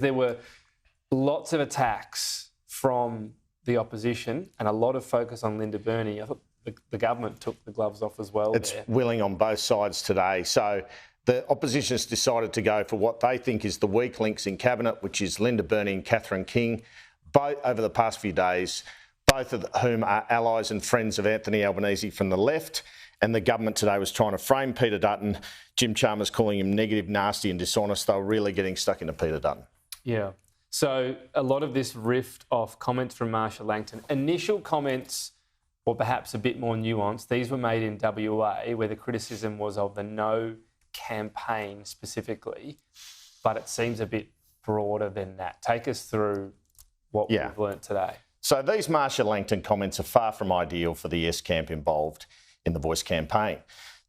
There were lots of attacks from the opposition and a lot of focus on Linda Burney. I thought the government took the gloves off as well. It's willing on both sides today. So the opposition has decided to go for what they think is the weak links in Cabinet, which is Linda Burney and Catherine King, both over the past few days, both of whom are allies and friends of Anthony Albanese from the left. And the government today was trying to frame Peter Dutton. Jim Chalmers calling him negative, nasty and dishonest. They were really getting stuck into Peter Dutton. Yeah. So a lot of this riffed off comments from Marsha Langton. Initial comments, or perhaps a bit more nuanced, these were made in WA, where the criticism was of the No campaign specifically, but it seems a bit broader than that. Take us through what we've learnt today. So these Marsha Langton comments are far from ideal for the Yes camp involved in the Voice campaign.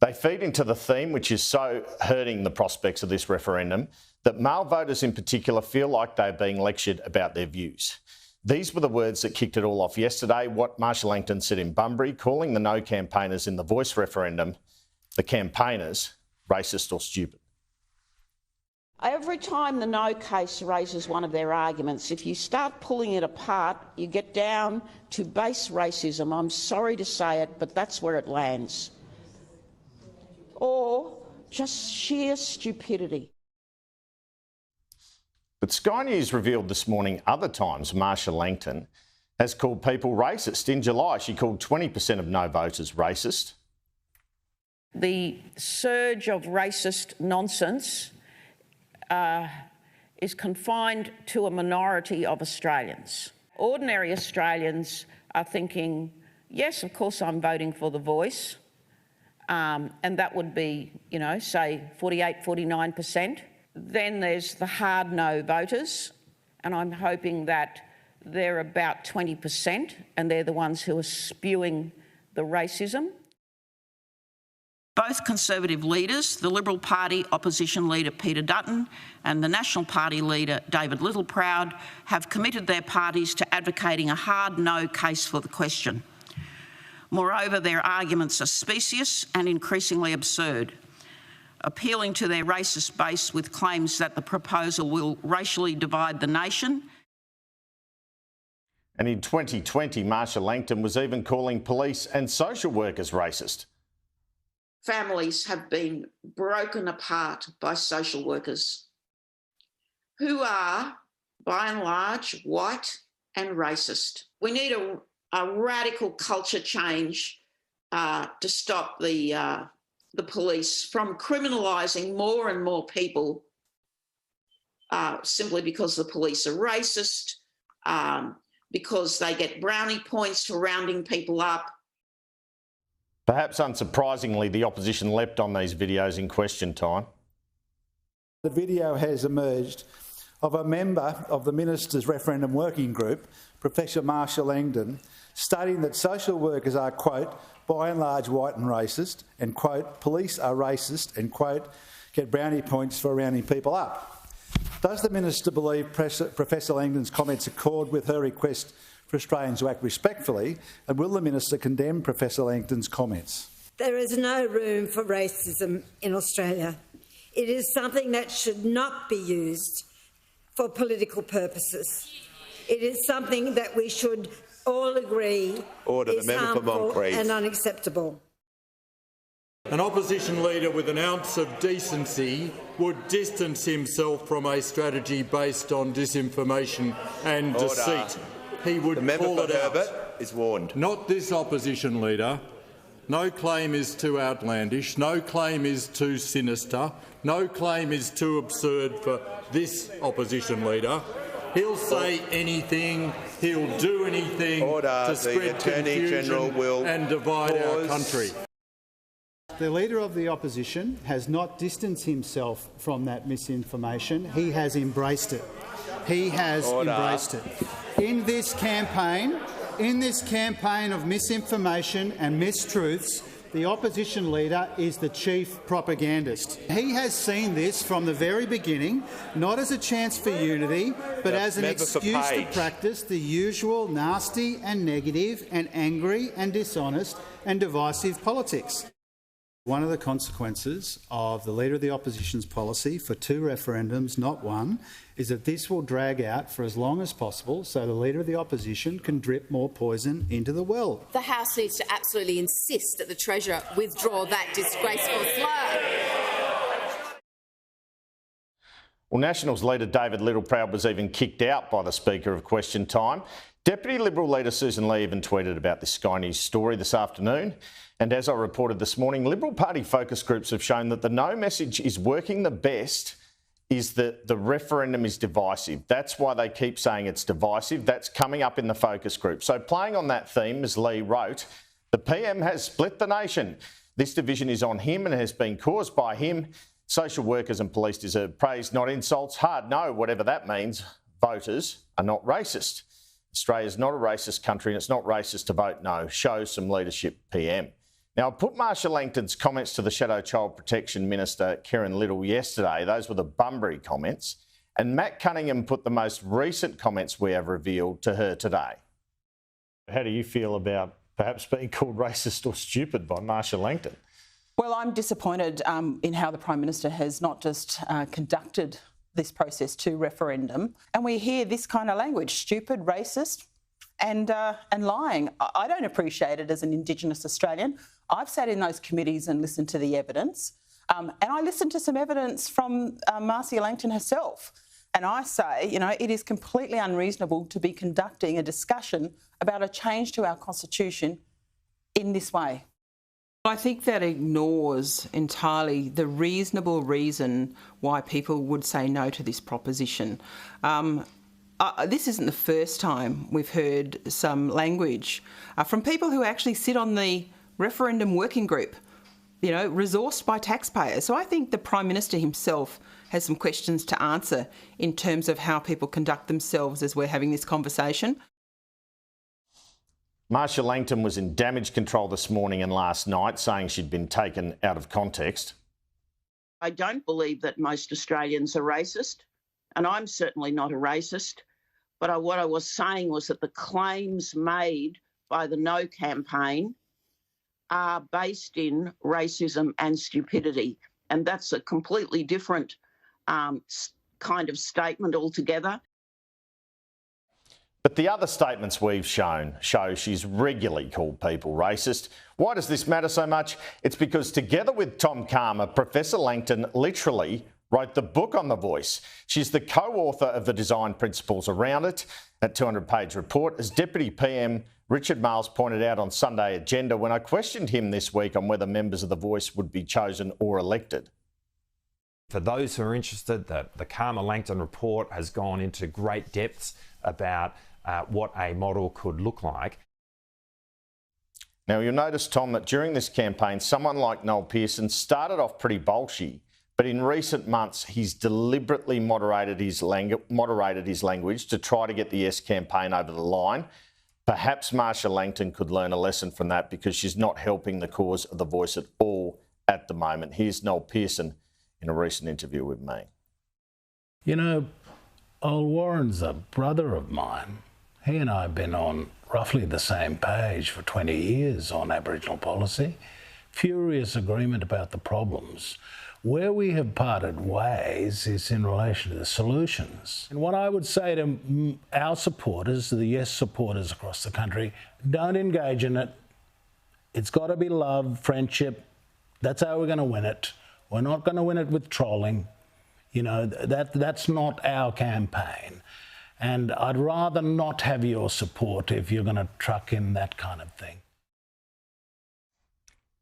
They feed into the theme, which is so hurting the prospects of this referendum, that male voters in particular feel like they're being lectured about their views. These were the words that kicked it all off yesterday, what Marsha Langton said in Bunbury, calling the No campaigners in the Voice referendum, the campaigners, racist or stupid. Every time the No case raises one of their arguments, if you start pulling it apart, you get down to base racism. I'm sorry to say it, but that's where it lands. Or just sheer stupidity. But Sky News revealed this morning other times Marsha Langton has called people racist. In July, she called 20% of No voters racist. The surge of racist nonsense is confined to a minority of Australians. Ordinary Australians are thinking, yes, of course I'm voting for the Voice, and that would be, say 48, 49%. Then there's the hard no voters, and I'm hoping that they're about 20%, and they're the ones who are spewing the racism. Both Conservative leaders, the Liberal Party opposition leader Peter Dutton and the National Party leader David Littleproud, have committed their parties to advocating a hard no case for the question. Moreover, their arguments are specious and increasingly absurd, appealing to their racist base with claims that the proposal will racially divide the nation. And in 2020, Marsha Langton was even calling police and social workers racist. Families have been broken apart by social workers who are, by and large, white and racist. We need a radical culture change to stop the police from criminalising more and more people simply because the police are racist, because they get brownie points for rounding people up. Perhaps unsurprisingly, the opposition leapt on these videos in question time. The video has emerged of a member of the Minister's Referendum Working Group, Professor Marsha Langton, stating that social workers are, quote, by and large white and racist, and, quote, police are racist and, quote, get brownie points for rounding people up. Does the Minister believe Professor Langton's comments accord with her request for Australians to act respectfully, and will the Minister condemn Professor Langton's comments? There is no room for racism in Australia. It is something that should not be used for political purposes. It is something that we should all agree is harmful and unacceptable. An opposition leader with an ounce of decency would distance himself from a strategy based on disinformation and deceit. He would call it out. Herbert is warned. Not this opposition leader. No claim is too outlandish. No claim is too sinister. No claim is too absurd for this opposition leader. He'll say anything. He'll do anything to spread confusion and divide our country. The Leader of the Opposition has not distanced himself from that misinformation. He has embraced it. He has embraced it. In this campaign of misinformation and mistruths, the opposition leader is the chief propagandist. He has seen this from the very beginning, not as a chance for unity, but as an excuse to practice the usual nasty and negative and angry and dishonest and divisive politics. One of the consequences of the Leader of the Opposition's policy for 2 referendums, not 1, is that this will drag out for as long as possible so the Leader of the Opposition can drip more poison into the well. The House needs to absolutely insist that the Treasurer withdraw that disgraceful slur. Well, Nationals leader David Littleproud was even kicked out by the Speaker of Question Time. Deputy Liberal leader Susan Lee even tweeted about this Sky News story this afternoon. And as I reported this morning, Liberal Party focus groups have shown that the no message is working the best is that the referendum is divisive. That's why they keep saying it's divisive. That's coming up in the focus group. So playing on that theme, as Lee wrote, the PM has split the nation. This division is on him and has been caused by him. Social workers and police deserve praise, not insults. Hard no, whatever that means. Voters are not racist. Australia's not a racist country and it's not racist to vote no. Show some leadership, PM. Now, I put Marsha Langton's comments to the Shadow Child Protection Minister, Karen Little, yesterday. Those were the Bunbury comments. And Matt Cunningham put the most recent comments we have revealed to her today. How do you feel about perhaps being called racist or stupid by Marsha Langton? Well, I'm disappointed in how the Prime Minister has not just conducted this process to referendum. And we hear this kind of language, stupid, racist and lying. I don't appreciate it as an Indigenous Australian. I've sat in those committees and listened to the evidence. And I listened to some evidence from Marcia Langton herself. And I say, you know, it is completely unreasonable to be conducting a discussion about a change to our Constitution in this way. I think that ignores entirely the reasonable reason why people would say no to this proposition. This isn't the first time we've heard some language from people who actually sit on the referendum working group, you know, resourced by taxpayers. So I think the Prime Minister himself has some questions to answer in terms of how people conduct themselves as we're having this conversation. Marsha Langton was in damage control this morning and last night, saying she'd been taken out of context. I don't believe that most Australians are racist, and I'm certainly not a racist. But what I was saying was that the claims made by the No campaign are based in racism and stupidity. And that's a completely different kind of statement altogether. But the other statements we've shown show she's regularly called people racist. Why does this matter so much? It's because together with Tom Calma, Professor Langton literally wrote the book on The Voice. She's the co-author of the design principles around it. That 200-page report, as Deputy PM Richard Marles pointed out on Sunday Agenda when I questioned him this week on whether members of The Voice would be chosen or elected. For those who are interested, the Calma Langton report has gone into great depths about what a model could look like. Now, you'll notice, Tom, that during this campaign, someone like Noel Pearson started off pretty bolshy, but in recent months, he's deliberately moderated his language to try to get the Yes campaign over the line. Perhaps Marsha Langton could learn a lesson from that because she's not helping the cause of The Voice at all at the moment. Here's Noel Pearson in a recent interview with me. You know, old Warren's a brother of mine. He and I have been on roughly the same page for 20 years on Aboriginal policy. Furious agreement about the problems. Where we have parted ways is in relation to the solutions. And what I would say to our supporters, the Yes supporters across the country, don't engage in it. It's got to be love, friendship. That's how we're going to win it. We're not going to win it with trolling. You know, that's not our campaign. And I'd rather not have your support if you're going to truck in that kind of thing.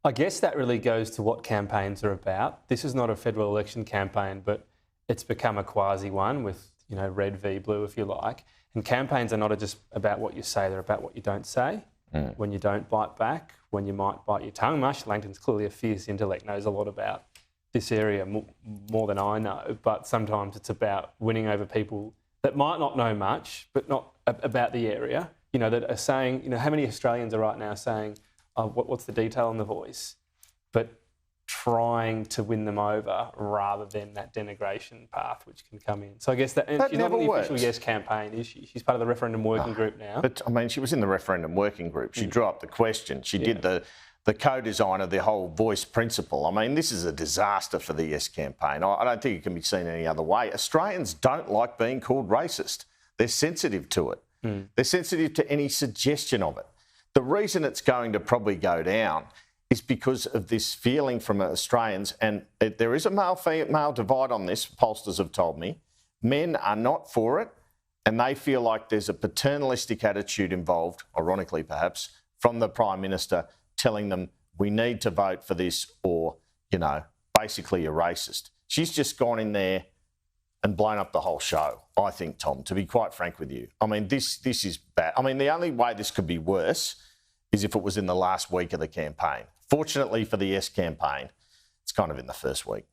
I guess that really goes to what campaigns are about. This is not a federal election campaign, but it's become a quasi one with, you know, red v blue, if you like. And campaigns are not just about what you say, they're about what you don't say, when you don't bite back, when you might bite your tongue. Marsha Langton's clearly a fierce intellect, knows a lot about this area more than I know, but sometimes it's about winning over people that might not know much, but not about the area, you know, that are saying, you know, how many Australians are right now saying, oh, what's the detail on The Voice? But trying to win them over rather than that denigration path which can come in. So I guess that she's not in the official Yes campaign, is she? She's part of the referendum working group now. But I mean, she was in the referendum working group. She drew up the question. She did the the co-design of the whole voice principle. I mean, this is a disaster for the Yes campaign. I don't think it can be seen any other way. Australians don't like being called racist. They're sensitive to it. They're sensitive to any suggestion of it. The reason it's going to probably go down is because of this feeling from Australians, and there is a male-female divide on this, pollsters have told me. Men are not for it, and they feel like there's a paternalistic attitude involved, ironically perhaps, from the Prime Minister telling them we need to vote for this or, you know, basically you're racist. She's just gone in there and blown up the whole show, I think, Tom, to be quite frank with you. I mean, this is bad. I mean, the only way this could be worse is if it was in the last week of the campaign. Fortunately for the Yes campaign, it's kind of in the first week.